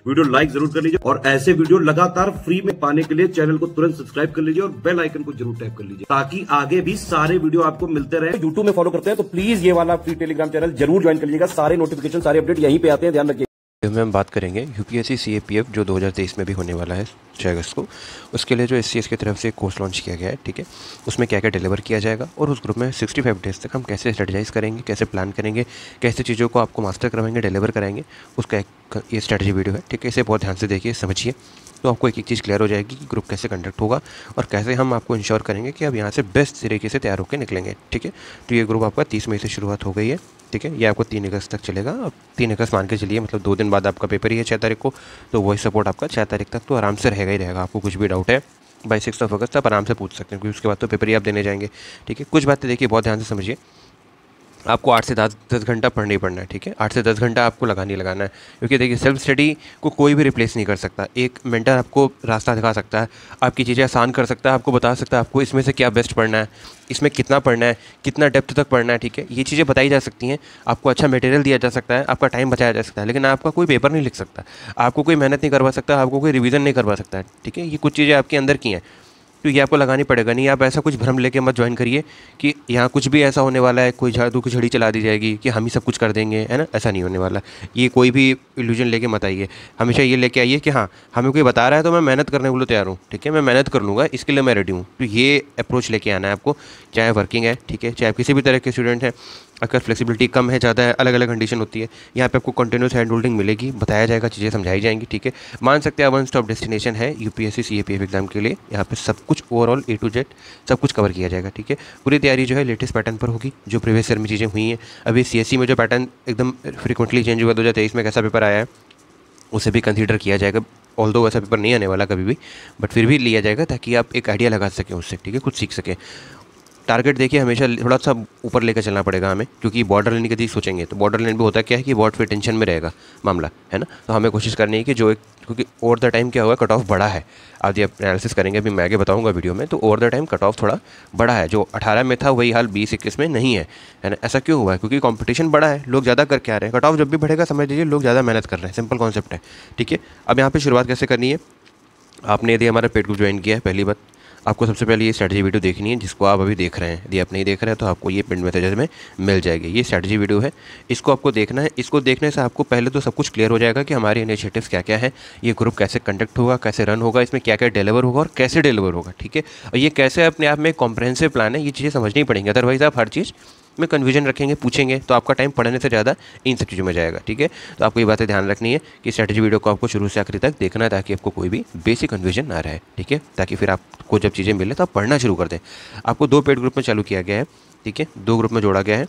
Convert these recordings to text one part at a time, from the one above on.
Video like जरूर कर लीजिए और ऐसे वीडियो लगातार फ्री में पाने के लिए चैनल को तुरंत सब्सक्राइब कर लीजिए और बेल आइकन को जरूर टैप कर लीजिए ताकि आगे भी सारे वीडियो आपको मिलते रहे। यूट्यूब में फॉलो करते हैं तो प्लीज ये वाला फ्री टेलीग्राम चैनल जरूर ज्वाइन कर लीजिएगा। सारे नोटिफिकेशन सारे अपडेट यहीं पे आते हैं, ध्यान रखिए। में हम बात करेंगे यूपीएससी सीएपीएफ जो 2023 में भी होने वाला है 6 अगस्त को। उसके लिए जो एससीएस की तरफ से एक कोर्स लॉन्च किया गया है, ठीक है। उसमें क्या क्या डिलीवर किया जाएगा और उस ग्रुप में 65 डेज तक हम कैसे स्ट्रेटजाइज करेंगे, कैसे प्लान करेंगे, कैसे चीज़ों को आपको मास्टर करवाएंगे, डिलीवर कराएंगे, उसका एक ये स्ट्रेटजी वीडियो है, ठीक है। इसे बहुत ध्यान से देखिए, समझिए, तो आपको एक एक चीज़ क्लियर हो जाएगी कि ग्रुप कैसे कंडक्ट होगा और कैसे हम आपको इंश्योर करेंगे कि आप यहाँ से बेस्ट तरीके से तैयार होकर निकलेंगे, ठीक है। तो ये ग्रुप आपका 30 मई से शुरुआत हो गई है, ठीक है। ये आपको 3 अगस्त तक चलेगा। अब 3 अगस्त मान के चलिए, मतलब 2 दिन बाद आपका पेपर ही है 6 तारीख को, तो वही सपोर्ट आपका 6 तारीख तक तो आराम से रहेगा ही रहेगा। आपको कुछ भी डाउट है बाई 6 अगस्त आप आराम से पूछ सकते हैं, क्योंकि उसके बाद तो पेपर ही आप देने जाएंगे, ठीक है। कुछ बातें देखिए, बहुत ध्यान से समझिए। आपको 8 से 10 घंटा पढ़ना ही पढ़ना है, ठीक है। 8 से 10 घंटा आपको लगाना है, क्योंकि देखिए सेल्फ स्टडी को कोई भी रिप्लेस नहीं कर सकता। एक मेंटर आपको रास्ता दिखा सकता है, आपकी चीज़ें आसान कर सकता है, आपको बता सकता है आपको इसमें से क्या बेस्ट पढ़ना है, इसमें कितना पढ़ना है, कितना डेप्थ तक पढ़ना है, ठीक है। ये चीज़ें बताई जा सकती हैं, आपको अच्छा मटेरियल दिया जा सकता है, आपका टाइम बचाया जा सकता है, लेकिन आपका कोई पेपर नहीं लिख सकता, आपको कोई मेहनत नहीं करवा सकता, आपको कोई रिवीजन नहीं करवा सकता है, ठीक है। ये कुछ चीज़ें आपके अंदर की हैं, तो ये आपको लगानी पड़ेगा। नहीं, आप ऐसा कुछ भ्रम लेके मत ज्वाइन करिए कि यहाँ कुछ भी ऐसा होने वाला है, कोई जादू की झड़ी चला दी जाएगी कि हम ही सब कुछ कर देंगे, है ना। ऐसा नहीं होने वाला। ये कोई भी इल्यूजन लेके मत आइए। हमेशा ये लेके आइए कि हाँ, हमें कोई बता रहा है तो मैं मेहनत करने के लिए तैयार हूँ, ठीक है। मैं मेहनत कर लूँगा, इसके लिए मैं रेडी हूँ। तो ये अप्रोच लेके आना है आपको, चाहे वर्किंग है, ठीक है, चाहे आप किसी भी तरह के स्टूडेंट हैं। अगर फ्लेक्सिबिलिटी कम है, ज़्यादा है, अलग अलग कंडीशन होती है, यहाँ पे आपको कंटिन्यूस हैंड होल्डिंग मिलेगी, बताया जाएगा, चीज़ें समझाई जाएंगी, ठीक है। मान सकते हैं वन स्टॉप डेस्टिनेशन है यूपीएससी सीएपीएफ एग्जाम के लिए। यहाँ पे सब कुछ ओवरऑल A to Z सब कुछ कवर किया जाएगा, ठीक है। पूरी तैयारी जो है लेटेस्ट पैटर्न पर होगी, जो प्रीवियस ईयर में चीज़ें हुई हैं। अभी सीएससी में जो पैटर्न एकदम फ्रिक्वेंटली चेंज हुआ, 2023 में कैसा पेपर आया है उसे भी कंसीडर किया जाएगा। ऑल्दो वैसा पेपर नहीं आने वाला कभी भी, बट फिर भी लिया जाएगा ताकि आप एक आइडिया लगा सकें उससे, ठीक है, कुछ सीख सकें। टारगेट देखिए हमेशा थोड़ा सा ऊपर लेकर चलना पड़ेगा हमें, क्योंकि बॉर्डर लाइन की चीज़ सोचेंगे तो बॉर्डर लाइन भी होता क्या है कि बोर्ड फिर टेंशन में रहेगा मामला, है ना। तो हमें कोशिश करनी है कि जो एक, क्योंकि ओवर द टाइम क्या हुआ, कट ऑफ बड़ा है। आप जब एनालिसिस करेंगे, अभी मैं आगे बताऊंगा वीडियो में, तो over the time cut off थोड़ा बड़ा है। जो 18 में था वही हाल 20-21 में नहीं है, है ना। ऐसा क्यों हुआ है? क्योंकि कंपटीशन बड़ा है, लोग ज़्यादा करके आ रहे हैं। कट ऑफ जब भी बढ़ेगा समझ लीजिए लोग ज़्यादा मेहनत कर रहे हैं, सिंपल कॉन्सेप्ट है, ठीक है। अब यहाँ पर शुरुआत कैसे करनी है? आपने यदि हमारा पेड ग्रुप ज्वाइन किया है, पहली बात आपको सबसे पहले ये स्ट्रेटजी वीडियो देखनी है, जिसको आप अभी देख रहे हैं। यदि आप नहीं देख रहे हैं तो आपको ये पिन मैसेजेस में मिल जाएगी। ये स्ट्रेटजी वीडियो है, इसको आपको देखना है। इसको देखने से आपको पहले तो सब कुछ क्लियर हो जाएगा कि हमारे इनिशिएटिव्स क्या क्या है, ये ग्रुप कैसे कंडक्ट होगा, कैसे रन होगा, इसमें क्या क्या डिलीवर होगा और कैसे डिलीवर होगा, ठीक है। और ये कैसे अपने आप में एक कॉम्प्रहेंसिव प्लान है, ये चीज़ें समझनी पड़ेंगी। अदरवाइज़ आप हर चीज़ में कन्फ्यूजन रखेंगे, पूछेंगे, तो आपका टाइम पढ़ने से ज़्यादा इन सब चीज़ों में जाएगा, ठीक है। तो आपको ये बातें ध्यान रखनी है कि स्ट्रेटजी वीडियो को आपको शुरू से आखिरी तक देखना है, ताकि आपको कोई भी बेसिक कन्फ्यूजन ना रहे, ठीक है। ताकि फिर आपको जब चीज़ें मिले तो आप पढ़ना शुरू कर दें। आपको 2 पेड ग्रुप में चालू किया गया है, ठीक है, 2 ग्रुप में जोड़ा गया है।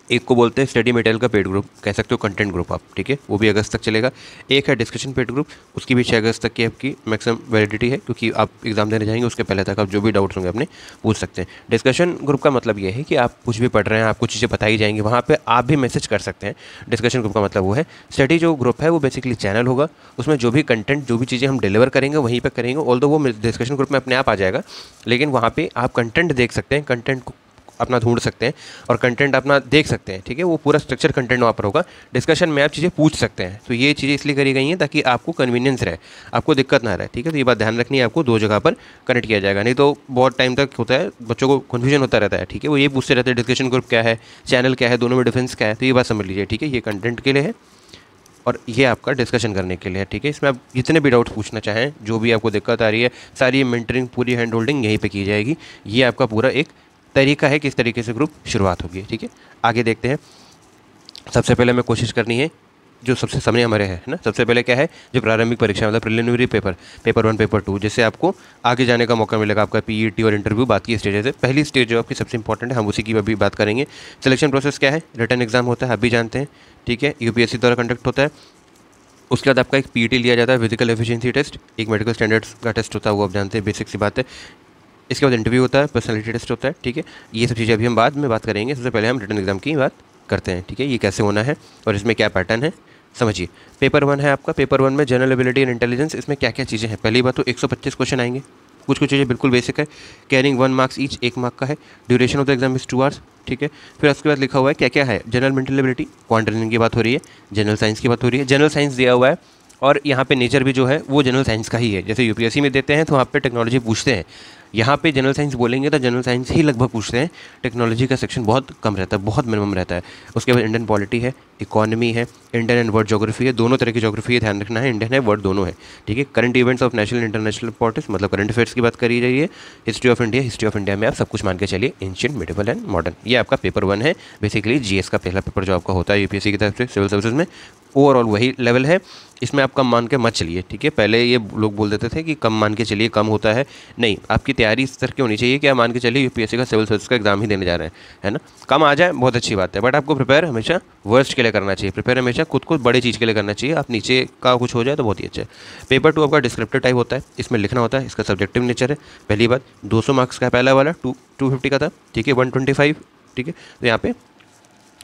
एक को बोलते हैं स्टडी मटेरियल का पेड ग्रुप, कह सकते हो कंटेंट ग्रुप आप, ठीक है, वो भी अगस्त तक चलेगा। एक है डिस्कशन पेड ग्रुप, उसकी भी 6 अगस्त तक की आपकी मैक्सिमम वैलिडिटी है, क्योंकि आप एग्जाम देने जाएंगे उसके पहले तक आप जो भी डाउट्स होंगे अपने पूछ सकते हैं। डिस्कशन ग्रुप का मतलब ये है कि आप कुछ भी पढ़ रहे हैं, आपको चीज़ें बताई जाएंगी, वहाँ पर आप भी मैसेज कर सकते हैं। डिस्कशन ग्रुप का मतलब वो है। स्टडी जो ग्रुप है वो बेसिकली चैनल होगा, उसमें जो भी कंटेंट, जो भी चीज़ें हम डिलीवर करेंगे वहीं पर करेंगे। ऑल्दो वो डिस्कशन ग्रुप में अपने आप आ जाएगा, लेकिन वहाँ पर आप कंटेंट देख सकते हैं, कंटेंट अपना ढूंढ सकते हैं और कंटेंट अपना देख सकते हैं, ठीक है। वो पूरा स्ट्रक्चर कंटेंट वहाँ पर होगा। डिस्कशन में आप चीज़ें पूछ सकते हैं। तो ये चीज़ें इसलिए करी गई हैं ताकि आपको कन्वीनियंस रहे, आपको दिक्कत ना रहे, ठीक है। तो ये बात ध्यान रखनी है, आपको 2 जगह पर कनेक्ट किया जाएगा, नहीं तो बहुत टाइम तक होता है, बच्चों को कन्फ्यूजन होता रहता है, ठीक है। वो ये पूछते रहते हैं डिस्कशन ग्रुप क्या है, चैनल क्या है, दोनों में डिफरेंस क्या है। तो ये बात समझ लीजिए, ठीक है। ये कंटेंट के लिए है और ये आपका डिस्कशन करने के लिए है, ठीक है। इसमें आप जितने भी डाउट्स पूछना चाहें, जो भी आपको दिक्कत आ रही है, सारी मेंटरिंग, पूरी हैंड होल्डिंग यहीं पे की जाएगी। ये आपका पूरा एक तरीका है किस तरीके से ग्रुप शुरुआत होगी, ठीक है। आगे देखते हैं। सबसे पहले हमें कोशिश करनी है, जो सबसे सामने हमारे है ना, सबसे पहले क्या है, जो प्रारंभिक परीक्षा मतलब प्रिलिमिनरी पेपर 1 पेपर 2, जिससे आपको आगे जाने का मौका मिलेगा। आपका पीईटी और इंटरव्यू बात की स्टेजेस है। पहली स्टेज जो आपकी सबसे इंपॉर्टेंट है, हम उसी की अभी बात करेंगे। सिलेक्शन प्रोसेस क्या है, रिटन एग्जाम होता है, आप भी जानते हैं, ठीक है, यूपीएससी द्वारा कंडक्ट होता है। उसके बाद आपका एक पीईटी लिया जाता है, फिजिकल एफिशिएंसी टेस्ट, एक मेडिकल स्टैंडर्ड्स का टेस्ट होता है, वो आप जानते हैं, बेसिक सी बात है। इसके बाद इंटरव्यू होता है, पर्सनैलिटी टेस्ट होता है, ठीक है। ये सब चीज़ें अभी हम बाद में बात करेंगे। सबसे पहले हम रिटन एग्जाम की बात करते हैं, ठीक है। ये कैसे होना है और इसमें क्या पैटर्न है समझिए। पेपर 1 है आपका। पेपर 1 में जनरल एबिलिटी एंड इंटेलिजेंस, इसमें क्या क्या चीज़ें हैं। पहली बात तो 125 क्वेश्चन आएंगे, कुछ चीज़ें बिल्कुल बेसिक है। कैरिंग 1 मार्क्स ईच, 1 मार्क का है। Duration of the exam is 2 hours, ठीक है। फिर उसके बाद लिखा हुआ है क्या क्या है। General mental ability, quant reasoning की बात हो रही है, जनरल साइंस की बात हो रही है। जनरल साइंस दिया हुआ है और यहाँ पे नेचर भी जो है वो जनरल साइंस का ही है। जैसे यूपीएससी में देते हैं तो वहाँ पे टेक्नोलॉजी पूछते हैं, यहाँ पे जनरल साइंस बोलेंगे तो जनरल साइंस ही लगभग पूछते हैं। टेक्नोलॉजी का सेक्शन बहुत कम रहता है, बहुत मिनिमम रहता है। उसके बाद इंडियन पॉलिटी है, इकोनॉमी है, इंडियन एंड वर्ल्ड ज्योग्राफी है, दोनों तरह की ज्योग्राफी है, ध्यान रखना है, इंडियन है वर्ल्ड दोनों है, ठीक है। Current events of national international importance, मतलब करंट अफेयर्स की बात करी रही है। हिस्ट्री ऑफ इंडिया में आप सब कुछ मान के चलिए, एंशिएंट, मिडिवल एंड मॉडर्न। ये आपका पेपर 1 है, बेसिकली जीएस का पहला पेपर जो आपका होता है यूपीएससी की तरफ से सिविल सर्विसेज में, ओवरऑल वही लेवल है। इसमें आप कम मान के मत चलिए, ठीक है। पहले ये लोग बोल देते थे कि कम मान के चलिए, कम होता है, नहीं, आपकी तैयारी इस तरह की होनी चाहिए कि आप मान के चलिए यूपीएससी का सिविल सर्विस का एग्जाम ही देने जा रहे हैं, है ना। कम आ जाए बहुत अच्छी बात है, बट आपको प्रिपेयर हमेशा वर्स्ट के लिए करना चाहिए, प्रिपेयर हमेशा खुद को बड़ी चीज़ के लिए करना चाहिए। आप नीचे का कुछ हो जाए तो बहुत ही अच्छा है। पेपर 2 आपका डिस्क्रिप्टिव टाइप होता है, इसमें लिखना होता है, इसका सब्जेक्टिव नेचर है। पहली बात 200 मार्क्स का पहला वाला 250 का था, ठीक है, 125, ठीक है। तो यहाँ पे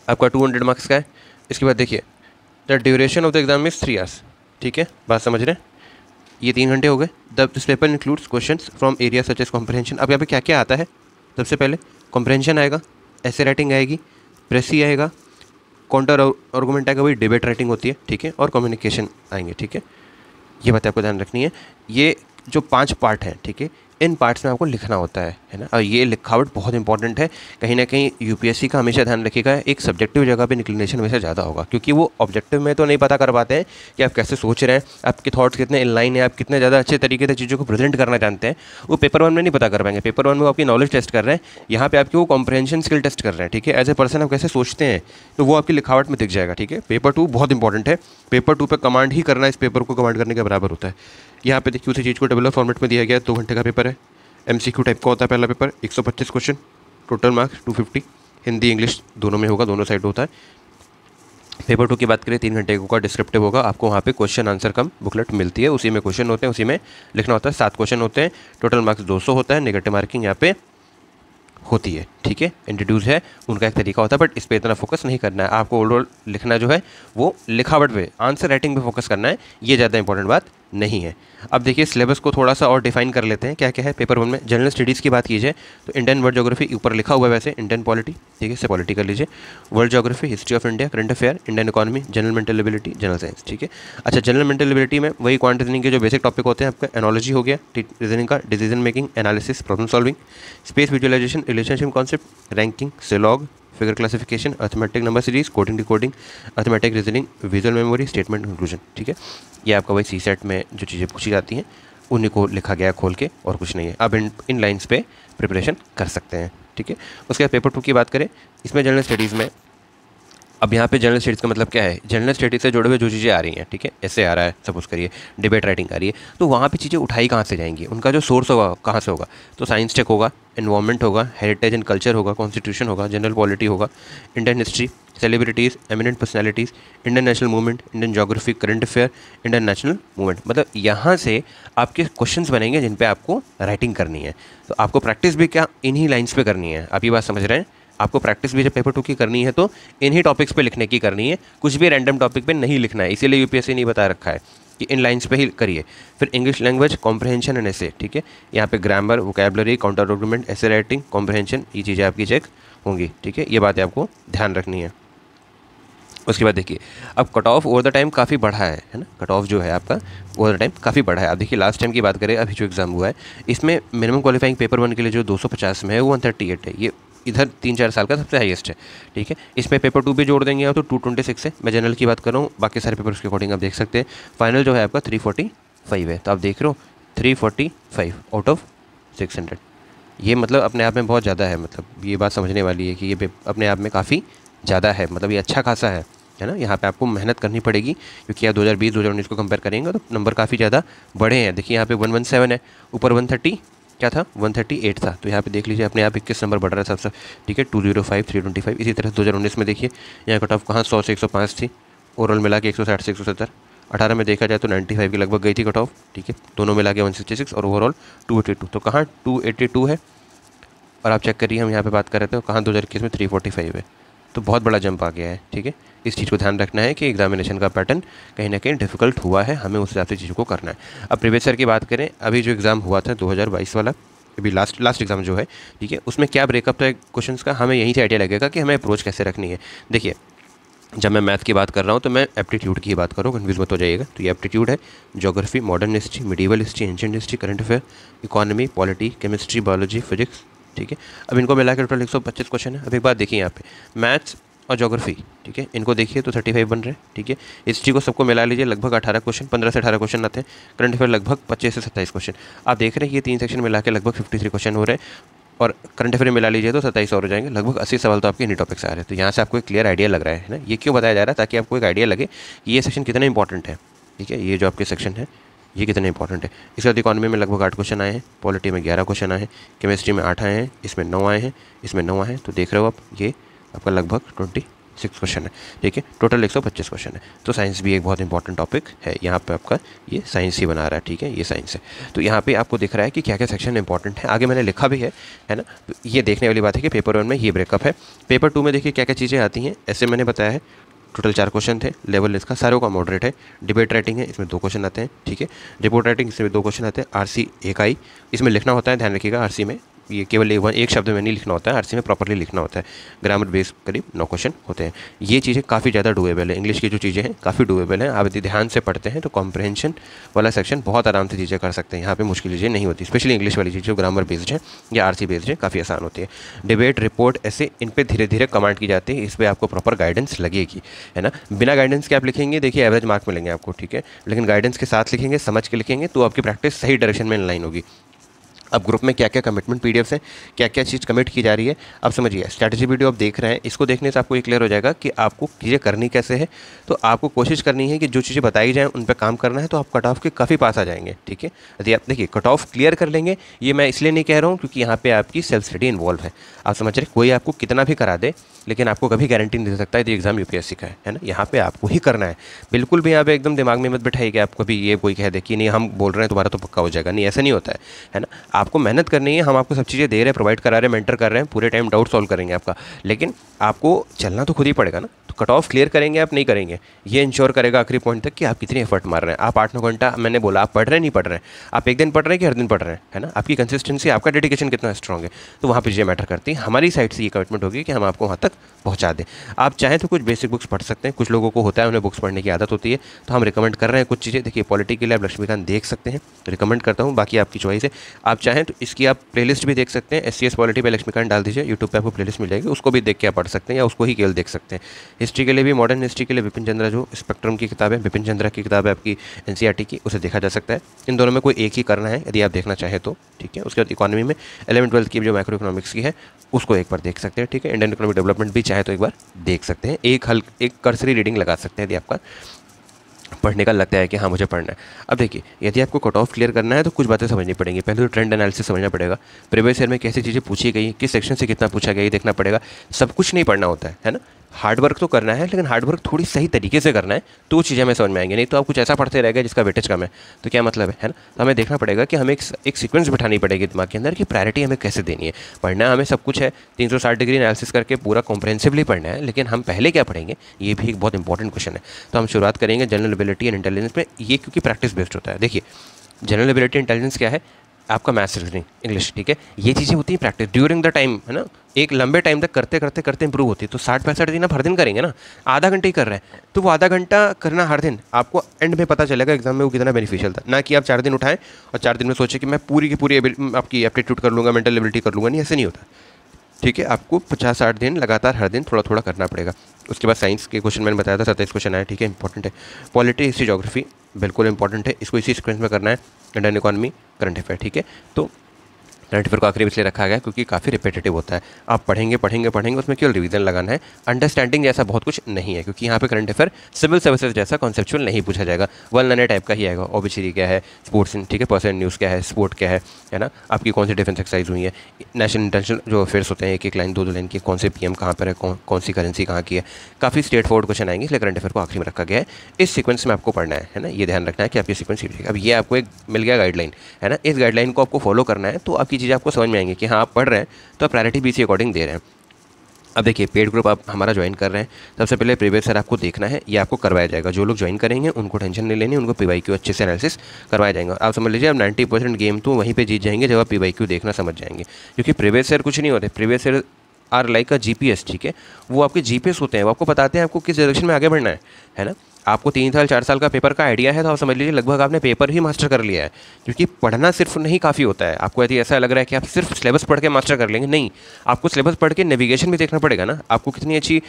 आपका 200 मार्क्स का है। इसके बाद देखिए the duration of the exam is 3 hours, ठीक है, बात समझ रहे हैं। ये 3 घंटे हो गए। This paper includes questions from area such as comprehension. अब यहाँ पे क्या क्या आता है, सबसे पहले कॉम्प्रहेंशन आएगा, ऐसे राइटिंग आएगी, प्रेसी आएगा, काउंटर आर्गूमेंट आएगा, वही डिबेट राइटिंग होती है, ठीक है, और कम्युनिकेशन आएंगे, ठीक है। ये बात आपको ध्यान रखनी है। ये जो 5 पार्ट हैं, ठीक है, इन पार्ट्स में आपको लिखना होता है ना। और ये लिखावट बहुत इंपॉर्टेंट है। कहीं ना कहीं यूपीएससी का हमेशा ध्यान रखिएगा, एक सब्जेक्टिव जगह पे इंक्लिनेशन हमेशा ज़्यादा होगा, क्योंकि वो ऑब्जेक्टिव में तो नहीं पता कर पाते हैं कि आप कैसे सोच रहे हैं, आपके थॉट्स कितने इनलाइन है, आप कितने ज़्यादा अच्छे तरीके से चीज़ों को प्रेजेंट करना जानते हैं, वो पेपर 1 में नहीं पता कर पाएंगे। पेपर 1 में वो आपकी नॉलेज टेस्ट कर रहे हैं, यहाँ पे आपकी वो कॉम्प्रहेंशन स्किल टेस्ट कर रहे हैं, ठीक है। एज ए पर्सन आप कैसे सोचते हैं, तो वो आपकी लिखावट में दिख जाएगा, ठीक है। पेपर 2 बहुत इंपॉर्टेंट है। पेपर 2 पे कमांड ही करना इस पेपर को कमांड करने के बराबर होता है। यहाँ पे देखिए उसी चीज़ को टेबुलर फॉर्मेट में दिया गया है। 2 घंटे का पेपर है, एमसीक्यू टाइप का होता है पहला paper, 125 question, total marks 250, Hindi English दोनों में होगा, दोनों साइड होता है। पेपर 2 की बात करें 3 घंटे का डिस्क्रिप्टिव होगा। आपको वहाँ पे क्वेश्चन आंसर कम बुकलेट मिलती है, उसी में क्वेश्चन होते हैं, उसी में लिखना होता है। 7 क्वेश्चन होते हैं, टोटल मार्क्स 200 होता है, नेगेटिव मार्किंग यहाँ पे होती है, ठीक है। इंट्रोड्यूस है, उनका एक तरीका होता है, बट इस पर इतना फोकस नहीं करना है। आपको ओवरऑल लिखना जो है वो लिखावट पे, आंसर राइटिंग पे फोकस करना है, ये ज़्यादा इंपॉर्टेंट बात नहीं है। अब देखिए सिलेबस को थोड़ा सा और डिफाइन कर लेते हैं, क्या क्या है पेपर 1 में। जनरल स्टडीज़ की बात कीजिए तो इंडियन वर्ल्ड ज्योग्राफी ऊपर लिखा हुआ है, वैसे इंडियन पॉलिटी, ठीक है, इससे पॉलिटी कर लीजिए। World geography, history of India, current affair, Indian economy, general mental ability, general science, ठीक है। अच्छा, जनरल मेंटल एबिलिटी में वही क्वांट रीजनिंग के जो बेसिक टॉपिक होते हैं, आपका एनोलॉजी हो गया, रीजनिंग का, decision making, analysis, problem solving, space visualization, relationship concept, ranking, syllog, figure classification, arithmetic number series, coding decoding, arithmetic reasoning, visual memory, statement conclusion, ठीक है। ये आपका वही सीसेट में जो चीज़ें पूछी जाती हैं उन्हीं को लिखा गया खोल के, और कुछ नहीं है। अब इन लाइन्स पे प्रिपरेशन कर सकते हैं, ठीक है। उसके बाद पेपर 2 की बात करें, इसमें जनरल स्टडीज़ में, अब यहाँ पे जनरल स्टडीज़ का मतलब क्या है, जनरल स्टडीज़ से जुड़े हुए जो चीज़ें आ रही हैं, ठीक है, ऐसे आ रहा है सपोज करिए, डिबेट राइटिंग आ रही है, तो वहाँ पे चीज़ें उठाई कहाँ से जाएंगी, उनका जो सोर्स होगा कहाँ से होगा, तो साइंस टेक होगा, एनवायरनमेंट होगा, हेरिटेज एंड कल्चर होगा, कॉन्स्टिट्यूशन होगा, जनरल पॉलिटी होगा, Indian history, celebrities, eminent personalities, Indian national movement, Indian geography, current affair, Indian national movement. मतलब यहाँ से आपके क्वेश्चंस बनेंगे जिन पे आपको राइटिंग करनी है। तो आपको प्रैक्टिस भी क्या इन्हीं लाइन्स पे करनी है, आप ये बात समझ रहे हैं। आपको प्रैक्टिस भी जब पेपर 2 की करनी है तो इन्हीं टॉपिक्स पे लिखने की करनी है, कुछ भी रैंडम टॉपिक पे नहीं लिखना है। इसीलिए यूपीएससी नहीं बता रखा है कि इन लाइन्स पे ही करिए। फिर इंग्लिश लैंग्वेज, कॉम्प्रहेंशन एंड ऐसे, ठीक है, यहाँ पे ग्रामर, वोकैबुलरी, काउंटर आर्गुमेंट, ऐसे राइटिंग, कॉम्प्रहेंशन, ये चीज़ें आपकी चेक होंगी, ठीक है। ये बातें आपको ध्यान रखनी है। उसके बाद देखिए अब cut off over the time काफ़ी बढ़ा है ना, कट ऑफ जो है आपका ओवर द टाइम काफ़ी बढ़ा है। अब देखिए लास्ट टाइम की बात करें, अभी जो एग्ज़ाम हुआ है इसमें मिनिमम क्वालिफाइंग पेपर 1 के लिए जो 250 में है वो 138 है। ये इधर 3-4 साल का सबसे हाईएस्ट है, ठीक है। इसमें पेपर 2 भी जोड़ देंगे आप तो 226 है। मैं जनरल की बात कर रहा हूँ, बाकी सारे पेपर के अकॉर्डिंग आप देख सकते हैं। फाइनल जो है आपका 345 है, तो आप देख रहे हो 345 आउट ऑफ 600। ये मतलब अपने आप में बहुत ज़्यादा है, मतलब ये बात समझने वाली है कि ये अपने आप में काफ़ी ज़्यादा है, मतलब ये अच्छा खासा है ना। यहाँ पे आपको मेहनत करनी पड़ेगी, क्योंकि आप 2020-2019 को कंपेयर करेंगे तो नंबर काफ़ी ज़्यादा बढ़े हैं। देखिए यहाँ पे 117 है, ऊपर 130 क्या था, 138 था, तो यहाँ पे देख लीजिए अपने आप 21 नंबर बढ़ रहा है सबसे, ठीक है। 205, 325। इसी तरह 2019 में देखिए यहाँ कट ऑफ कहाँ 100 से 105 थी, ओवरऑल मिला के 160 से 170। 18 में देखा जाए तो 95 के लगभग गई थी कट ऑफ, ठीक है, दोनों मिला के 166 और ओवरऑल 282। तो कहाँ 282 है, और आप चेक करिए हम यहाँ पे बात कर रहे थे तो कहाँ 2021 में 345 है, तो बहुत बड़ा जंप आ गया है, ठीक है। इस चीज़ को ध्यान रखना है कि एग्जामिनेशन का पैटर्न कहीं ना कहीं डिफिकल्ट हुआ है, हमें उस हिसाब से चीज़ों को करना है। अब प्रीवियस ईयर की बात करें, अभी जो एग्ज़ाम हुआ था 2022 वाला, अभी लास्ट एग्ज़ाम जो है, ठीक है, उसमें क्या ब्रेकअप था क्वेश्चंस का, हमें यहीं से आइडिया लगेगा कि हमें अप्रोच कैसे रखनी है। देखिए जब मैं मैथ की बात कर रहा हूँ तो मैं एप्टीट्यूड की बात कर रहा हूँ, कन्फ्यूज मत हो जाइएगा। तो ये एप्टीट्यूड है, geography, modern history, medieval history, ancient history, current affair, economy, polity, chemistry, biology, physics, ठीक है। अब इनको मिला के टोटल 125 क्वेश्चन है। अब एक बात देखिए यहाँ पे, मैथ्स और ज्योग्राफी, ठीक है, इनको देखिए तो 35 बन रहे हैं, ठीक है। हिस्ट्री को सबको मिला लीजिए, लगभग 18 क्वेश्चन, 15 से 18 क्वेश्चन आते हैं। करंट अफेयर लगभग 25 से 27 क्वेश्चन। आप देख रहे हैं ये 3 सेक्शन मिला के लगभग 53 क्वेश्चन हो रहे हैं, और करंट अफेयर मिला लीजिए तो 27 और हो जाएंगे, लगभग 80 सवाल तो आपके इन्हीं टॉपिक से आ रहे हैं। तो यहाँ से आपको एक क्लियर आइडिया लग रहा है ना, ये क्यों बताया जा रहा है, ताकि आपको एक आइडिया लगे कि ये सेक्शन कितना इंपॉर्टेंट है, ठीक है। ये जो आपके सेक्शन है ये कितना इंपॉर्टेंट है। इसके बाद इकोनॉमी में लगभग 8 क्वेश्चन आए हैं, पॉलिटी में 11 क्वेश्चन आए हैं, केमिस्ट्री में 8 आए हैं, इसमें 9 आए हैं, इसमें 9 आए हैं। तो देख रहे हो आप, ये आपका लगभग 26 क्वेश्चन है, ठीक है। टोटल 125 क्वेश्चन है। तो साइंस भी एक बहुत इंपॉर्टेंट टॉपिक है, यहाँ पे आपका ये साइंस ही बना रहा है, ठीक है, ये साइंस है। तो यहाँ पे आपको दिख रहा है कि क्या क्या सेक्शन इंपॉर्टेंट है, आगे मैंने लिखा भी है ना। तो ये देखने वाली बात है कि पेपर 1 में ये ब्रेकअप है। पेपर 2 में देखिए क्या क्या चीज़ें आती हैं, ऐसे मैंने बताया है। टोटल 4 क्वेश्चन थे, लेवल इसका सारों का मॉडरेट है। डिबेट राइटिंग है, इसमें 2 क्वेश्चन आते हैं, ठीक है। रिपोर्ट राइटिंग, इसमें 2 क्वेश्चन आते हैं। आरसी एक आई, इसमें लिखना होता है, ध्यान रखिएगा, आरसी में ये केवल एक शब्द में नहीं लिखना होता है, आरसी में प्रॉपर्ली लिखना होता है। ग्रामर बेस करीब 9 क्वेश्चन होते हैं। ये चीज़ें काफ़ी ज़्यादा डूएबल है, इंग्लिश की जो चीज़ें हैं काफ़ी डूएबल हैं। आप यदि ध्यान से पढ़ते हैं तो कॉम्प्रहेंशन वाला सेक्शन बहुत आराम से चीज़ें कर सकते हैं, यहाँ पे मुश्किल चीज़ें नहीं होती। स्पेशली इंग्लिश वाली चीज़ जो ग्रामर बेस्ड है या आरसी बेस्ड है, काफ़ी आसान होती है। डिबेट, रिपोर्ट, ऐसे इन पर धीरे धीरे कमांड की जाती है, इस पर आपको प्रॉपर गाइडेंस लगेगी, है ना। बिना गाइडेंस के आप लिखेंगे, देखिए एवरेज मार्क मिलेंगे आपको, ठीक है। लेकिन गाइडेंस के साथ लिखेंगे, समझ के लिखेंगे, तो आपकी प्रैक्टिस सही डायरेक्शन में लाइन होगी। अब ग्रुप में क्या क्या कमिटमेंट पीडीएफ्स हैं, क्या क्या चीज़ कमिट की जा रही है, अब समझिए। स्ट्रैटेजी वीडियो आप देख रहे हैं, इसको देखने से आपको ये क्लियर हो जाएगा कि आपको चीज़ें करनी कैसे है। तो आपको कोशिश करनी है कि जो चीज़ें बताई जाएँ उन पर काम करना है, तो आप कट ऑफ के काफ़ी पास आ जाएंगे, ठीक है। यदि आप देखिए कट ऑफ क्लियर कर लेंगे, ये मैं इसलिए नहीं कह रहा हूँ क्योंकि यहाँ पर आपकी सेल्फ स्टडी इन्वॉल्व है। आप समझ रहे, कोई आपको कितना भी करा दे लेकिन आपको कभी गारंटी नहीं दे सकता है, एग्जाम यूपीएससी का है ना। यहाँ पे आपको ही करना है, बिल्कुल भी यहाँ पे एकदम दिमाग में मत बैठाइए कि आपको भी ये कोई कह दे कि नहीं हम बोल रहे हैं तुम्हारा तो पक्का हो जाएगा, नहीं ऐसा नहीं होता है ना। आपको मेहनत करनी है, हम आपको सब चीज़ें दे रहे हैं, प्रोवाइड करा रहे हैं, मेंटर कर रहे हैं, पूरे टाइम डाउट सॉल्व करेंगे आपका, लेकिन आपको चलना तो खुद ही पड़ेगा ना। तो कट ऑफ क्लियर करेंगे आप नहीं करेंगे, ये इंश्योर करेगा आखिरी पॉइंट तक कि आप कितनी एफर्ट मार रहे हैं। आप 8-9 घंटा, मैंने बोला, आप पढ़ रहे हैं नहीं पढ़ रहे हैं, आप एक दिन पढ़ रहे हैं कि हर दिन पढ़ रहे हैं, है ना। आपकी कंसिस्टेंसी, आपका डेडिकेशन कितना स्ट्रॉग है, तो वहाँ पर चीज़ें मैटर करती हैं। हमारी साइड से ये कमिटमेंट होगी कि हम आपको वहाँ तक पहुँचा दें। आप चाहें तो कुछ बेसिक बुक्स पढ़ सकते हैं, कुछ लोगों को होता है उन्हें बुक्स पढ़ने की आदत होती है, तो हम रिकमेंड कर रहे हैं कुछ चीज़ें। देखिए पॉलिटी के लिए आप लक्ष्मीकांत देख सकते हैं, तो रिकमेंड करता हूँ, बाकी आपकी चॉइस है। आप चाहें तो इसकी आप प्लेलिस्ट भी देख सकते हैं, SCS पॉलिटी पे लक्ष्मीकांत डाल दीजिए, यूट्यूब पे आपको प्लेलिस्ट मिल जाएगी, उसको भी देख के आप पढ़ सकते हैं, या उसको ही केवल देख सकते हैं। हिस्ट्री के लिए भी, मॉडर्न हिस्ट्री के लिए बिपिन चंद्रा जो स्पेक्ट्रम की किताब है, बिपिन चंद्रा की किताब है आपकी NCERT की, उसे देखा जा सकता है। इन दोनों में कोई एक ही करना है यदि आप देखना चाहें तो, ठीक है। उसके बाद इकोनॉमी में 11th-12th की जो मैक्रो इकोनॉमिक्स की है उसको एक बार देख सकते हैं, ठीक है। इंडियन इकोनॉमिक डेवलपमेंट भी चाहे तो एक बार देख सकते हैं, एक कर्सरी रीडिंग लगा सकते हैं यदि आपका पढ़ने का लगता है कि हाँ मुझे पढ़ना है। अब देखिए यदि आपको कट ऑफ क्लियर करना है तो कुछ बातें समझनी पड़ेंगी। पहले तो ट्रेंड एनालिसिस समझना पड़ेगा, प्रीवियस ईयर में कैसी चीज़ें पूछी गई, किस सेक्शन से कितना पूछा गया, ये देखना पड़ेगा। सब कुछ नहीं पढ़ना होता है ना। हार्ड वर्क तो करना है, लेकिन हार्ड वर्क थोड़ी सही तरीके से करना है, तो चीज़ें हमें समझ में आएंगी। नहीं तो आप कुछ ऐसा पढ़ते रहेगा जिसका वेटेज कम है, तो क्या मतलब है ना। तो हमें देखना पड़ेगा कि हमें एक सीक्वेंस बिठानी पड़ेगी दिमाग के अंदर कि प्रायोरिटी हमें कैसे देनी है। पढ़ना हमें सब कुछ है, 360 डिग्री एनालिसिस करके पूरा कॉम्प्रहेंसिवली पढ़ना है, लेकिन हम पहले क्या पढ़ेंगे ये भी एक बहुत इंपॉर्टेंट क्वेश्चन है। तो हम शुरुआत करेंगे जनरल एबिलिटी एंड इंटेलिजेंस में, ये क्योंकि प्रैक्टिस बेस्ड होता है। देखिए जनरल एबिलिटी इंटेलिजेंस क्या है, आपका मैथ्स, रीजनिंग, इंग्लिश, ठीक है। ये चीज़ें होती हैं प्रैक्टिस ड्यूरिंग द टाइम, है ना। एक लंबे टाइम तक करते करते करते इंप्रूव होती है। तो 60-65 दिन आप हर दिन करेंगे ना, आधा घंटे ही कर रहे हैं, तो वो आधा घंटा करना हर दिन, आपको एंड में पता चलेगा एग्जाम में वो कितना बेनिफिशियल था। ना कि आप 4 दिन उठाएं और 4 दिन में सोचें कि मैं पूरी की पूरी आपकी एप्टीट्यूड कर लूँगा, मेंटल एबिलिटी कर लूँगा, नहीं ऐसे नहीं होता, ठीक है। आपको 50-60 दिन लगातार हर दिन थोड़ा थोड़ा करना पड़ेगा। उसके बाद साइंस के क्वेश्चन मैंने बताया था, 27 क्वेश्चन आए, ठीक है, इंपॉर्टेंट है। पॉलिटी, हिस्ट्री, ज्योग्राफी बिल्कुल इंपॉर्टेंट है, इसको इसी सीक्वेंस में करना है। इंडियन इकोनॉमी, करंट अफेयर, ठीक है। तो करंट अफेयर को आखिरी में इसलिए रखा गया क्योंकि काफ़ी रिपीटेटिव होता है। आप पढ़ेंगे पढ़ेंगे पढ़ेंगे, उसमें केवल रिवीजन लगाना है, अंडरस्टैंडिंग जैसा बहुत कुछ नहीं है, क्योंकि यहाँ पे करंट अफेयर सिविल सर्विसेज जैसा कॉन्सेप्चुअल नहीं पूछा जाएगा, वेल नॉन टाइप का ही आएगा। ओबीसी क्या है, स्पोर्ट्स, ठीक है, पर्सनल न्यूज़ क्या है, स्पोर्ट क्या है ना, आपकी कौन सी डिफेंस एक्सरसाइज हुई है, नेशनल इंटरनेशनल जो अफेयर्स होते हैं, एक लाइन 2 लाइन की, कौन से PM कहाँ पर है, कौन सी करेंसी कहाँ की है, काफ़ी स्ट्रेट फॉरवर्ड क्वेश्चन आएंगे, इसलिए करंट अफेयर को आखिरी में रखा गया है। इस सीक्वेंस में आपको पढ़ना है ना, ये ध्यान रखना है कि आपकी सीक्वेंस सीखिएगा। अब ये आपको एक मिल गया गाइडलाइन, है ना, इस गाइडलाइन को आपको फॉलो करना है, तो आपकी चीज़ें आपको समझ में आएंगी कि हाँ आप पढ़ रहे हैं तो आप प्रायोरिटी भी इसी अकॉर्डिंग दे रहे हैं। अब देखिए पेड ग्रुप आप हमारा ज्वाइन कर रहे हैं, सबसे पहले प्रीवियस ईयर आपको देखना है, ये आपको करवाया जाएगा। जो लोग ज्वाइन करेंगे उनको टेंशन नहीं लेनी, उनको PYQ अच्छे से एनालिसिस करवाया जाएगा। आप समझ लीजिए आप 90% गेम तो वहीं पे जीत जाएंगे जब आप PYQ देखना समझ जाएंगे, क्योंकि प्रीवियस ईयर कुछ नहीं होते। Previous year are like a GPS, ठीक है। वो आपके GPS होते हैं, वो आपको बताते हैं आपको किस डायरेक्शन में आगे बढ़ना है ना। आपको 3 साल 4 साल का पेपर का आइडिया है तो आप समझ लीजिए लगभग आपने पेपर ही मास्टर कर लिया है। क्योंकि पढ़ना सिर्फ नहीं काफ़ी होता है। आपको यदि ऐसा लग रहा है कि आप सिर्फ सिलेबस पढ़ के मास्टर कर लेंगे, नहीं, आपको सिलेबस पढ़ के नेविगेशन भी देखना पड़ेगा ना। आपको कितनी अच्छी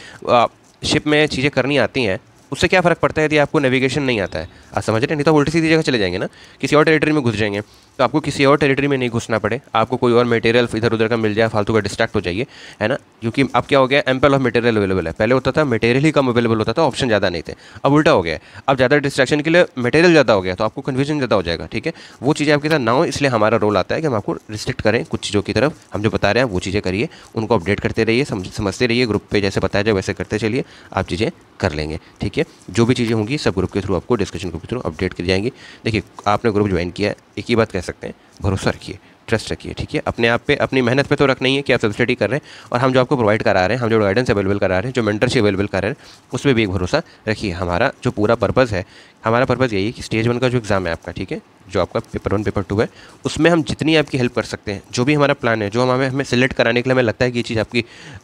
शिप में चीज़ें करनी आती हैं, उससे क्या फ़र्क पड़ता है यदि आपको नेविगेशन नहीं आता है। आप समझ रहे हैं, नहीं तो उल्टी सीधी जगह चले जाएंगे ना, किसी और टेरिटरी में घुस जाएंगे। तो आपको किसी और टेरिटरी में नहीं घुसना पड़े, आपको कोई और मटेरियल इधर उधर का मिल जाए, फालतू का डिस्ट्रैक्ट हो जाइए, है ना। क्योंकि अब क्या हो गया, एम्पल ऑफ मटेरियल अवेलेबल है। पहले होता था मटेरियल ही कम अवेलेबल होता था, ऑप्शन ज़्यादा नहीं थे। अब उल्टा हो गया, अब ज़्यादा डिस्ट्रैक्शन के लिए मटेरियल ज़्यादा हो गया, तो आपको कन्फ्यूजन ज़्यादा हो जाएगा, ठीक है। वो चीज़ें आपके साथ ना हो, इसलिए हमारा रोल आता है कि हम आपको रिस्ट्रिक्ट करें कुछ चीज़ों की तरफ। हम जो बता रहे हैं वो चीज़ें करिए, उनको अपडेट करते रहिए, समझते रहिए, ग्रुप पे जैसे बताया जाए वैसे करते चलिए, आप चीज़ें कर लेंगे, ठीक है। जो भी चीज़ें होंगी सब ग्रुप के थ्रू आपको, डिस्कशन ग्रुप के थ्रू अपडेट की जाएंगी। देखिए, आपने ग्रुप ज्वाइन किया है, एक ही बात कह सकते हैं, भरोसा रखिए, ट्रस्ट रखिए, ठीक है। अपने आप पे, अपनी मेहनत पे तो रखना ही है कि आप सेल्फ स्टडी कर रहे हैं, और हम जो आपको प्रोवाइड करा रहे हैं, हम जो गाइडेंस अवेलेबल करा रहे हैं, जो मेंटरशिप अवेलेबल करा रहे हैं, उस पर भी एक भरोसा रखिए। हमारा जो पूरा पर्पज़ है, हमारा पर्पज़ यही है कि स्टेज 1 का जो एग्ज़ाम है आपका, ठीक है, जो आपका पेपर 1 पेपर 2 है, उसमें हम जितनी आपकी हेल्प कर सकते हैं, जो भी हमारा प्लान है, जो हमें सिलेक्ट कराने के लिए हमें लगता है कि ये चीज़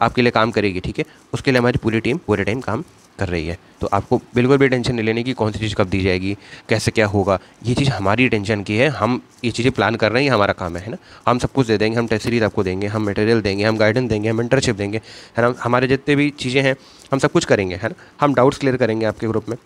आपके लिए काम करेगी, ठीक है, उसके लिए हमारी पूरी टीम पूरे टाइम काम कर रही है। तो आपको बिल्कुल भी टेंशन नहीं लेने की कौन सी चीज़ कब दी जाएगी, कैसे क्या होगा, ये चीज़ हमारी टेंशन की है। हम ये चीज़ें प्लान कर रहे हैं, ये हमारा काम है ना। हम सब कुछ दे देंगे, हम टेस्ट सीरीज आपको देंगे, हम मटेरियल देंगे, हम गाइडेंस देंगे, हम मेंटरशिप देंगे, है ना। हमारे जितने भी चीज़ें हैं हम सब कुछ करेंगे, है ना। हम डाउट्स क्लियर करेंगे आपके ग्रुप में,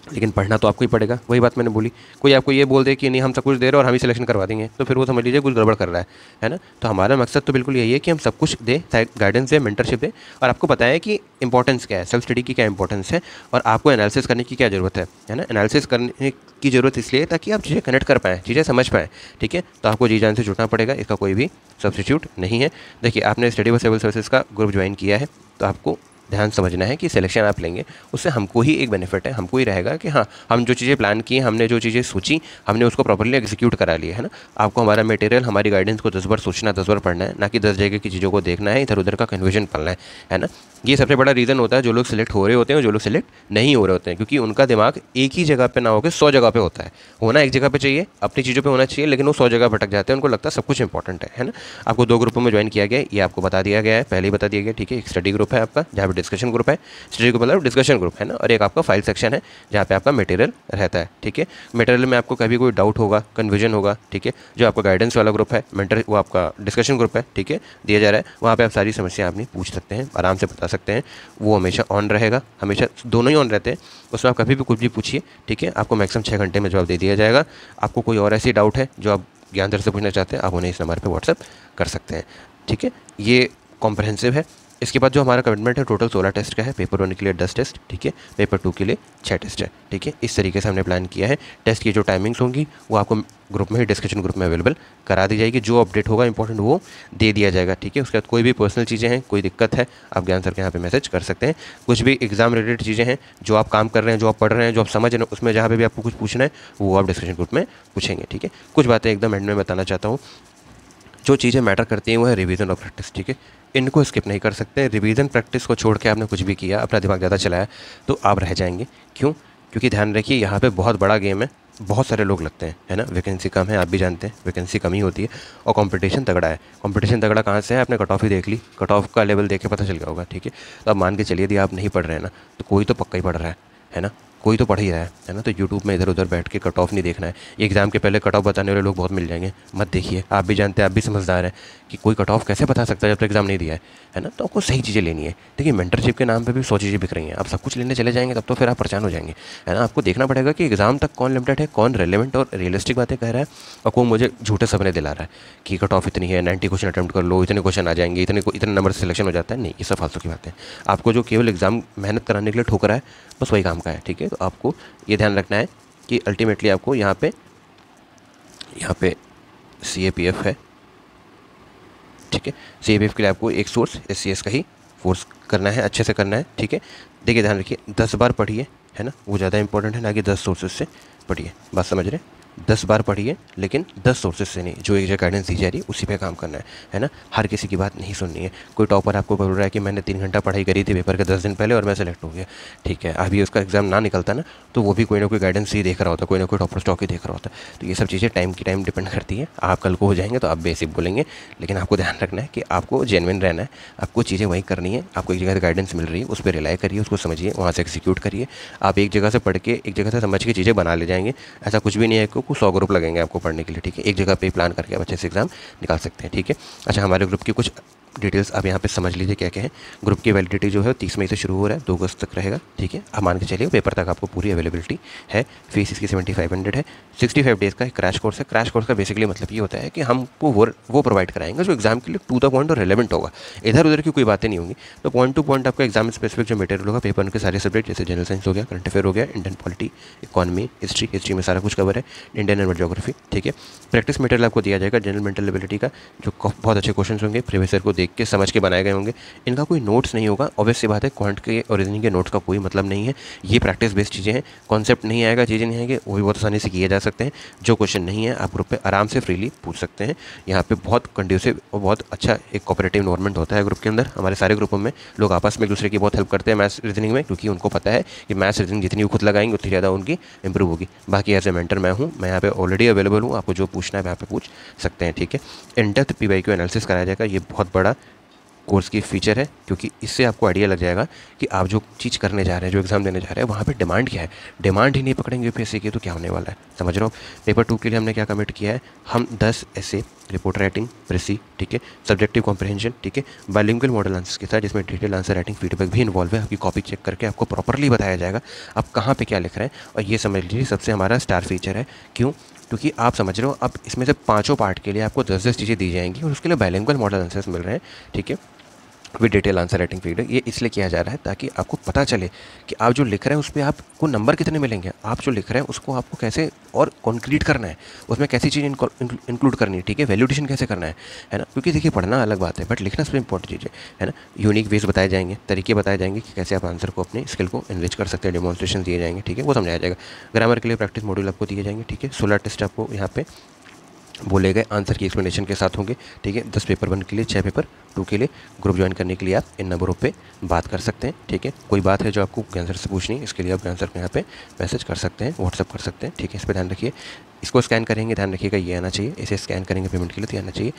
लेकिन पढ़ना तो आपको ही पड़ेगा। वही बात मैंने बोली, कोई आपको ये बोल दे कि नहीं हम सब कुछ दे रहे हैं और हम ही सिलेक्शन करवा देंगे, तो फिर वो समझ लीजिए कुछ गड़बड़ कर रहा है ना। तो हमारा मकसद तो बिल्कुल यही है कि हम सब कुछ दें, गाइडेंस दें, मेंटरशिप दें, और आपको बताएं कि इंपॉर्टेंस क्या है, सेल्फ स्टडी की क्या इंपॉर्टेंस है, और आपको एनालिसिस करने की क्या ज़रूरत है ना। एनालिसिस करने की ज़रूरत इसलिए ताकि आप चीज़ें कनेक्ट कर पाएँ, चीज़ें समझ पाएँ, ठीक है। तो आपको जी जान से जुड़ना पड़ेगा, इसका कोई भी सब्स्टिट्यूट नहीं है। देखिए, आपने स्टडी फॉर सिविल सर्विसेज का ग्रुप ज्वाइन किया है, तो आपको ध्यान समझना है कि सिलेक्शन आप लेंगे उससे हमको ही एक बेनिफिट है, हमको ही रहेगा कि हाँ, हम जो चीज़ें प्लान की, हमने जो चीज़ें सोची, हमने उसको प्रॉपर्ली एग्जीक्यूट करा लिया है ना। आपको हमारा मटेरियल, हमारी गाइडेंस को 10 बार सोचना, 10 बार पढ़ना है, ना कि 10 जगह की चीज़ों को देखना है, इधर उधर का कन्फ्यूजन पालना है ना। ये सबसे बड़ा रीज़न होता है जो लोग सिलेक्ट हो रहे होते हैं और जो लोग सिलेक्ट नहीं हो रहे होते हैं, क्योंकि उनका दिमाग एक ही जगह पे ना होकर 100 जगह पे होता है। होना एक जगह पे चाहिए, अपनी चीज़ों पे होना चाहिए, लेकिन वो 100 जगह भटक जाते हैं, उनको लगता है सब कुछ इंपॉर्टेंट है ना। आपको 2 ग्रुपों में ज्वाइन किया गया है, ये आपको बता दिया गया है, पहले ही बता दिया गया, ठीक है। एक स्टडी ग्रुप है आपका, जहाँ पे डिस्कशन ग्रुप है, स्टडी ग्रुप मतलब डिस्कशन ग्रुप है ना, और एक आपका फाइल सेक्शन है जहाँ पे आपका मटेरियल रहता है, ठीक है। मटेरियल में आपको कभी कोई डाउट होगा, कन्फ्यूजन होगा, ठीक है। जो आपका गाइडेंस वाला ग्रुप है, मेंटर, वो आपका डिस्कशन ग्रुप है, ठीक है, दिया जा रहा है, वहाँ पे आप सारी समस्या अपनी पूछ सकते हैं, आराम से बता सकते हैं। वो हमेशा ऑन रहेगा, हमेशा दोनों ही ऑन रहते हैं, उसमें आप कभी भी कुछ भी पूछिए, ठीक है। आपको मैक्सिमम 6 घंटे में जवाब दे दिया जाएगा। आपको कोई और ऐसी डाउट है जो आप ज्ञान दर से पूछना चाहते हैं, आप उन्हें इस नंबर पर व्हाट्सअप कर सकते हैं, ठीक है। ये कॉम्प्रहेंसिव है। इसके बाद जो हमारा कमिटमेंट है टोटल 16 टेस्ट का है। पेपर 1 के लिए 10 टेस्ट, ठीक है। पेपर 2 के लिए 6 टेस्ट है, ठीक है। इस तरीके से हमने प्लान किया है। टेस्ट की जो टाइमिंग्स होंगी वो आपको ग्रुप में ही, डिस्कशन ग्रुप में अवेलेबल करा दी जाएगी। जो अपडेट होगा इंपॉर्टेंट वो दे दिया जाएगा, ठीक है। उसके बाद कोई भी पर्सनल चीज़ें हैं, कोई दिक्कत है, आप ज्ञान सर के यहाँ पे मैसेज कर सकते हैं। कुछ भी एग्जाम रिलेटेड चीज़ें हैं जो आप काम कर रहे हैं, जो आप पढ़ रहे हैं, जो आप समझ रहे हैं, उसमें जहाँ पे भी आपको कुछ पूछना है वो आप डिस्कशन ग्रुप में पूछेंगे, ठीक है। कुछ बातें एकदम एंड में बताना चाहता हूँ। जो चीज़ें मैटर करती हैं वो है रिवीजन और प्रैक्टिस, ठीक है। इनको स्किप नहीं कर सकते। रिवीजन प्रैक्टिस को छोड़ के आपने कुछ भी किया, अपना दिमाग ज़्यादा चलाया, तो आप रह जाएंगे। क्यों? क्योंकि ध्यान रखिए, यहाँ पे बहुत बड़ा गेम है, बहुत सारे लोग लगते हैं, है ना। वैकेंसी कम है, आप भी जानते हैं, वैकेंसी कम ही होती है, और कंपटीशन तगड़ा है। कंपटीशन तगड़ा कहाँ से है? आपने कट ऑफ ही देख ली, कट ऑफ का लेवल देख के पता चल गया होगा, ठीक है। तो अब मान के चलिए यदि आप नहीं पढ़ रहे हैं ना, तो कोई तो पक्का ही पढ़ रहा है ना, कोई तो पढ़ ही रहा है ना। तो यूट्यूब में इधर उधर बैठ के कट ऑफ नहीं देखना है। एग्ज़ाम के पहले कट ऑफ बताने वाले लोग बहुत मिल जाएंगे, मत देखिए। आप भी जानते हैं, आप भी समझदार हैं कि कोई कट ऑफ कैसे बता सकता है जब तक एग्ज़ाम नहीं दिया है ना। तो आपको सही चीज़ें लेनी है। देखिए, मेंटरशिप के नाम पे भी 100 चीज़ें बिक रही हैं। आप सब कुछ लेने चले जाएंगे तब तो फिर आप परेशान हो जाएंगे, है ना। आपको देखना पड़ेगा कि एग्ज़ाम तक कौन लिमिटेड है, कौन रेलेवेंट और रियलिस्टिक बातें कह रहा है, और कौन मुझे झूठे सपने दिला रहा है कि कट ऑफ इतनी है, 90 क्वेश्चन अटैम्प्ट कर लो, इतने क्वेश्चन आ जाएंगे, इतने नंबर से सिलेक्शन हो जाता है। नहीं, ये सब फालतू की बातें हैं। आपको जो केवल एग्ज़ाम मेहनत कराने के लिए ठोकरा है, बस वही काम का है, ठीक है। तो आपको ये ध्यान रखना है कि अल्टीमेटली आपको यहाँ पे CAPF है, ठीक है। CAPF के लिए आपको एक सोर्स SCS का ही फोर्स करना है, अच्छे से करना है, ठीक है। देखिए, ध्यान रखिए, 10 बार पढ़िए, है ना, वो ज़्यादा इंपॉर्टेंट है, ना कि 10 सोर्सेज से पढ़िए। बात समझ रहे हैं? 10 बार पढ़िए, लेकिन 10 सोर्सेज से नहीं, जो एक जगह गाइडेंस दी जा रही है उसी पे काम करना है ना। हर किसी की बात नहीं सुननी है। कोई टॉपर आपको बोल रहा है कि मैंने 3 घंटा पढ़ाई करी थी पेपर के 10 दिन पहले और मैं सेलेक्ट हो गया, ठीक है, अभी उसका एग्जाम ना निकलता ना, तो वो भी कोई ना कोई गाइडेंस ही देख रहा होता, कोई ना कोई टॉपर स्टॉक ही देख रहा होता। तो ये सब चीज़ें टाइम की टाइम डिपेंड करती है। आप कल को हो जाएंगे तो आप बेसिक बोलेंगे, लेकिन आपको ध्यान रखना है कि आपको जेन्युइन रहना है, आपको चीज़ें वही करनी है। आपको एक जगह से गाइडेंस मिल रही है, उस पर रिलाई करिए, उसको समझिए, वहाँ से एग्जीक्यूट करिए। आप एक जगह से पढ़ के, एक जगह से समझ के चीज़ें बना ले जाएंगे, ऐसा कुछ भी नहीं है कि 100 ग्रुप लगेंगे आपको पढ़ने के लिए, ठीक है। एक जगह पे प्लान करके आप अच्छे से एग्जाम निकाल सकते हैं, ठीक है। अच्छा, हमारे ग्रुप की कुछ डिटेल्स आप यहाँ पे समझ लीजिए क्या क्या है। ग्रुप की वैलिडिटी जो है 30 मई से शुरू हो रहा है, 2 अगस्त तक रहेगा, ठीक है। आप मान के चलिए पेपर तक आपको पूरी अवेलेबिलिटी है। फीस इसकी 7500 है। 65 डेज़ का एक क्रैश कोर्स है। क्रैश कोर्स का बेसिकली मतलब ये होता है कि हमको वो प्रोवाइड कराएंगे जो एग्जाम के लिए टू द पॉइंट और रेलेवेंट होगा, इधर उधर की कोई बातें नहीं होंगी। तो पॉइंट टू पॉइंट आपका एग्जाम स्पेसिफिक जो मटेरियल होगा, पेपर के सारे सब्जेक्ट जैसे जनरल साइंस हो गया, करंट अफेयर हो गया, इंडियन पॉलिटी, इकॉनमी, हिस्ट्री में सारा कुछ कवर है, इंडियन एंड ज्योग्राफी, ठीक है। प्रैक्टिस मटेरियल आपको दिया जाएगा जनरल मेंटल एबिलिटी का, जो बहुत अच्छे क्वेश्चन होंगे, प्रीवियस ईयर को देख के समझ के बनाए गए होंगे। इनका कोई नोट्स नहीं होगा, ऑब्वियस सी बात है, क्वांट के और रीजनिंग के नोट्स का कोई मतलब नहीं है। ये प्रैक्टिस बेस्ड चीज़ें हैं, कॉन्सेप्ट नहीं आएगा, चीज़ें नहीं आएंगे, वो भी बहुत आसानी से किए जा सकते हैं। जो क्वेश्चन नहीं है आप ग्रुप पे आराम से फ्रीली पूछ सकते हैं। यहाँ पे बहुत कंड्यूसिव और बहुत अच्छा एक कोऑपरेटिव एनवायरनमेंट होता है ग्रुप के अंदर। हमारे सारे ग्रुपों में लोग आपस में एक दूसरे की बहुत हेल्प करते हैं मैथ्स रीजनिंग में, क्योंकि उनको पता है कि मैथ्स रीजनिंग जितनी वो खुद लगाएंगे उतनी ज़्यादा उनकी इंप्रूव होगी। बाकी एज ए मेंटर मैं हूँ, मैं यहाँ पे ऑलरेडी अवेलेबल हूँ, आपको जो पूछना है यहाँ पे पूछ सकते हैं, ठीक है। इन डेप्थ PYQ एनालिसिस कराया जाएगा, ये बहुत बड़ा कोर्स की फीचर है, क्योंकि इससे आपको आइडिया लग जाएगा कि आप जो चीज़ करने जा रहे हैं, जो एग्जाम देने जा रहे हैं, वहाँ पे डिमांड क्या है। डिमांड ही नहीं पकड़ेंगे यूपीएससी की तो क्या होने वाला है, समझ रहे हो। पेपर 2 के लिए हमने क्या कमिट किया है, हम 10 ऐसे रिपोर्ट राइटिंग, प्रेसी, ठीक है, सब्जेक्टिव कॉम्प्रहेंशन, ठीक है, बाइलिंगुअल मॉडल आंसर्स के साथ, जिसमें डिटेल आंसर राइटिंग फीडबैक भी इन्वॉल्व है। आपकी कॉपी चेक करके आपको प्रॉपरली बताया जाएगा आप कहाँ पे क्या लिख रहे हैं। और ये समझ लीजिए सबसे हमारा स्टार फीचर है। क्यों? क्योंकि आप समझ रहे हो, अब इसमें से 5 पार्ट के लिए आपको 10-10 चीज़ें दी जाएंगी और उसके लिए बाइलिंगुअल मॉडल आंसर्स मिल रहे हैं, ठीक है, with detail answer writing feedback. ये इसलिए किया जा रहा है ताकि आपको पता चले कि आप जो लिख रहे हैं उस पर आपको नंबर कितने मिलेंगे, आप जो लिख रहे हैं उसको आपको कैसे और कॉन्क्रीट करना है, उसमें कैसी चीज़ इंक्लूड करनी है, ठीक है, वैल्यूडेशन कैसे करना है ना। क्योंकि देखिए पढ़ना अलग बात है, बट लिखना सबसे इंपॉर्टेंट चीज़ है ना। यूनिक वेज बताए जाएंगे, तरीके बताए जाएंगे कि कैसे आप आंसर को अपने स्किल को इनरिच कर सकते हैं, डेमोन्स्ट्रेशन दिए जाएंगे, ठीक है, वो समझाया जाएगा। ग्रामर के लिए प्रैक्टिस मॉड्यूल आपको दिए जाएंगे, ठीक है। 16 टेस्ट आपको यहाँ पे बोले गए आंसर की एक्सप्लेनेशन के साथ होंगे, ठीक है। 10 पेपर 1 के लिए, 6 पेपर 2 के लिए। ग्रुप ज्वाइन करने के लिए आप इन नंबरों पे बात कर सकते हैं, ठीक है। कोई बात है जो आपको ज्ञानसर से पूछनी है, इसके लिए आप ज्ञानसर को यहाँ पे मैसेज कर सकते हैं, व्हाट्सअप कर सकते हैं, ठीक है। इस पर ध्यान रखिए। इसको स्कैन करेंगे, ध्यान रखिएगा ये आना चाहिए, इसे स्कैन करेंगे पेमेंट के लिए तो आना चाहिए,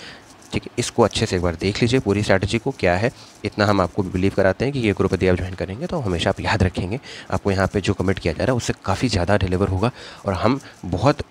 ठीक है। इसको अच्छे से एक बार देख लीजिए, पूरी स्ट्रैटेजी को क्या है। इतना हम आपको बिलीव कराते हैं कि ये ग्रुप यदि आप ज्वाइन करेंगे तो हमेशा आप याद रखेंगे, आपको यहाँ पे जो कमिट किया जा रहा है उससे काफ़ी ज़्यादा डिलीवर होगा। और हम बहुत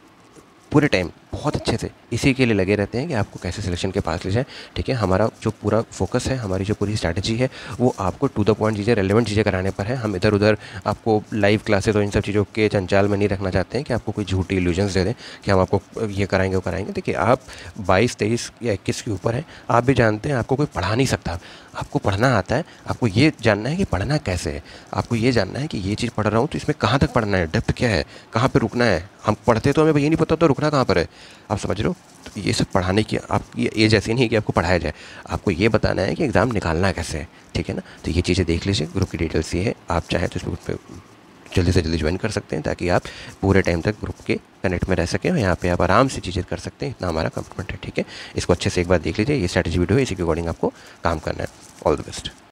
पूरे टाइम बहुत अच्छे से इसी के लिए लगे रहते हैं कि आपको कैसे सिलेक्शन के पास ले जाए, ठीक है। हमारा जो पूरा फोकस है, हमारी जो पूरी स्ट्रैटेजी है, वो आपको टू द पॉइंट चीज़ें, रेलेवेंट चीज़ें कराने पर है। हम इधर उधर आपको लाइव क्लासेस और इन सब चीज़ों के चंचाल में नहीं रखना चाहते हैं कि आपको कोई झूठी इल्यूजन्स दे दें कि हम आपको ये कराएंगे वो कराएंगे। देखिए आप 22, 23 या 21 के ऊपर हैं, आप भी जानते हैं आपको कोई पढ़ा नहीं सकता, आपको पढ़ना आता है। आपको ये जानना है कि पढ़ना कैसे है, आपको ये जानना है कि ये चीज़ पढ़ रहा हूँ तो इसमें कहाँ तक पढ़ना है, डेप्थ क्या है, कहाँ पर रुकना है। हम पढ़ते तो हमें ये नहीं पता तो रुकना कहाँ पर है, आप समझ रहे हो। तो ये सब पढ़ाने की आपकी एज ऐसी नहीं है कि आपको पढ़ाया जाए, आपको ये बताना है कि एग्ज़ाम निकालना कैसे है, ठीक है ना। तो ये चीज़ें देख लीजिए, ग्रुप की डिटेल्स ये है। आप चाहें तो इस ग्रुप पे जल्दी से जल्दी ज्वाइन कर सकते हैं ताकि आप पूरे टाइम तक ग्रुप के कनेक्ट में रह सकें और यहाँ पे आप आराम से चीज़ें कर सकते हैं। इतना हमारा कमिटमेंट है, ठीक है। इसको अच्छे से एक बार देख लीजिए, ये स्ट्रैटेजी वीडियो है, इसी के अकॉर्डिंग आपको काम करना है। All the best.